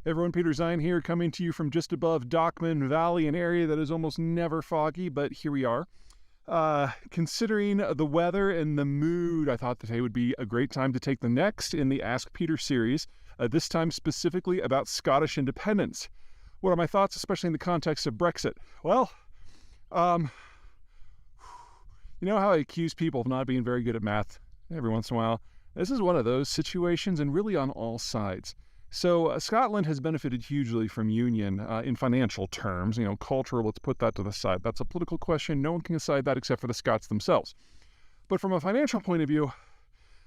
Hey everyone, Peter Zeihan here, coming to you from just above Dockman Valley, an area that is almost never foggy, but here we are. Considering the weather and the mood, I thought today would be a great time to take the next in the Ask Peter series, this time specifically about Scottish independence. What are my thoughts, especially in the context of Brexit? Well, you know how I accuse people of not being very good at math every once in a while? This is one of those situations, and really on all sides. So Scotland has benefited hugely from union in financial terms. Cultural, let's put that to the side. That's a political question. No one can decide that except for the Scots themselves. But from a financial point of view,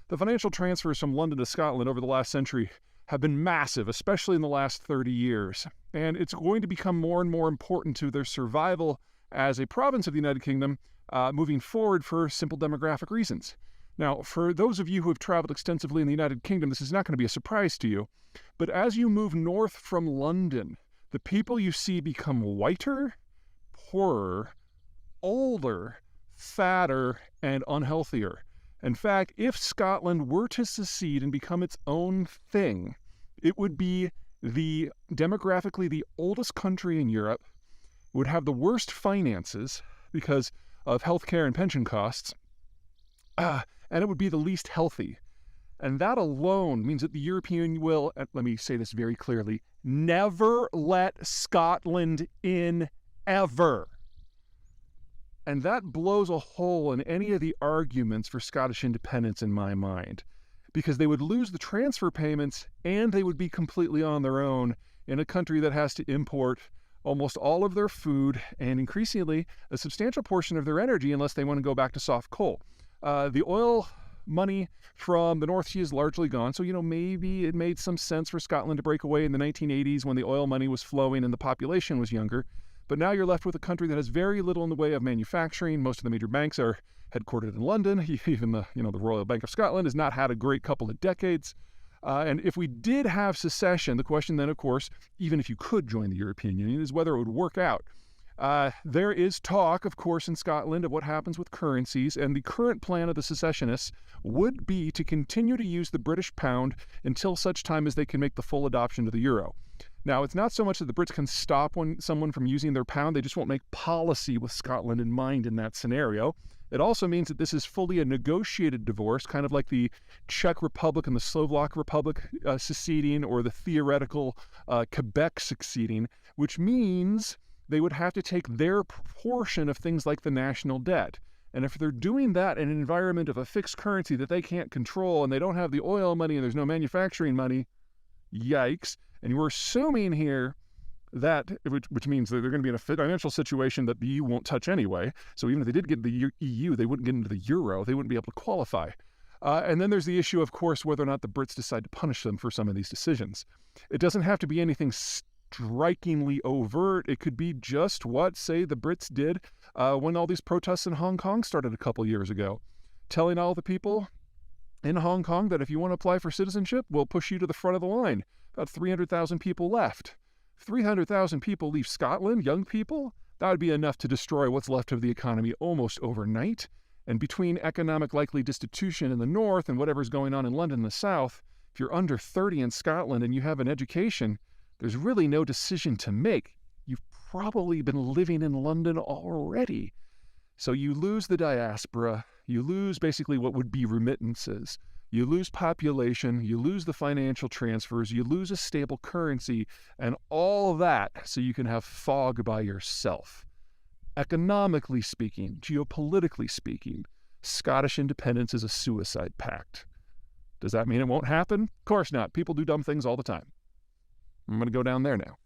the financial transfers from London to Scotland over the last century have been massive, especially in the last 30 years. And it's going to become more and more important to their survival as a province of the United Kingdom moving forward for simple demographic reasons. Now, for those of you who have traveled extensively in the United Kingdom, this is not going to be a surprise to you. But as you move north from London, the people you see become whiter, poorer, older, fatter, and unhealthier. In fact, if Scotland were to secede and become its own thing, it would be demographically the oldest country in Europe, would have the worst finances because of healthcare and pension costs, and it would be the least healthy. And that alone means that the European Union will, let me say this very clearly, never let Scotland in, ever. And that blows a hole in any of the arguments for Scottish independence in my mind, because they would lose the transfer payments and they would be completely on their own in a country that has to import almost all of their food and increasingly a substantial portion of their energy unless they want to go back to soft coal. The oil money from the North Sea is largely gone, so maybe it made some sense for Scotland to break away in the 1980s when the oil money was flowing and the population was younger. But now you're left with a country that has very little in the way of manufacturing. Most of the major banks are headquartered in London. Even the Royal Bank of Scotland has not had a great couple of decades. And if we did have secession, the question then, of course, even if you could join the European Union, is whether it would work out. There is talk, of course, in Scotland of what happens with currencies, and the current plan of the secessionists would be to continue to use the British pound until such time as they can make the full adoption of the euro. Now, it's not so much that the Brits can stop someone from using their pound, they just won't make policy with Scotland in mind in that scenario. It also means that this is fully a negotiated divorce, kind of like the Czech Republic and the Slovak Republic seceding, or the theoretical Quebec succeeding, which means they would have to take their proportion of things like the national debt. And if they're doing that in an environment of a fixed currency that they can't control, and they don't have the oil money and there's no manufacturing money, yikes. And we're assuming here that, which means that they're going to be in a financial situation that the EU won't touch anyway. So even if they did get the EU, they wouldn't get into the euro. They wouldn't be able to qualify. And then there's the issue, of course, whether or not the Brits decide to punish them for some of these decisions. It doesn't have to be anything strikingly overt. It could be just what, say, the Brits did when all these protests in Hong Kong started a couple years ago, telling all the people in Hong Kong that if you want to apply for citizenship, we'll push you to the front of the line. About 300,000 people left. 300,000 people leave Scotland, young people. That would be enough to destroy what's left of the economy almost overnight. And between economic likely destitution in the north and whatever's going on in London in the south, if you're under 30 in Scotland and you have an education, there's really no decision to make. You've probably been living in London already. So you lose the diaspora, you lose basically what would be remittances, you lose population, you lose the financial transfers, you lose a stable currency, and all of that so you can have fog by yourself. Economically speaking, geopolitically speaking, Scottish independence is a suicide pact. Does that mean it won't happen? Of course not. People do dumb things all the time. I'm going to go down there now.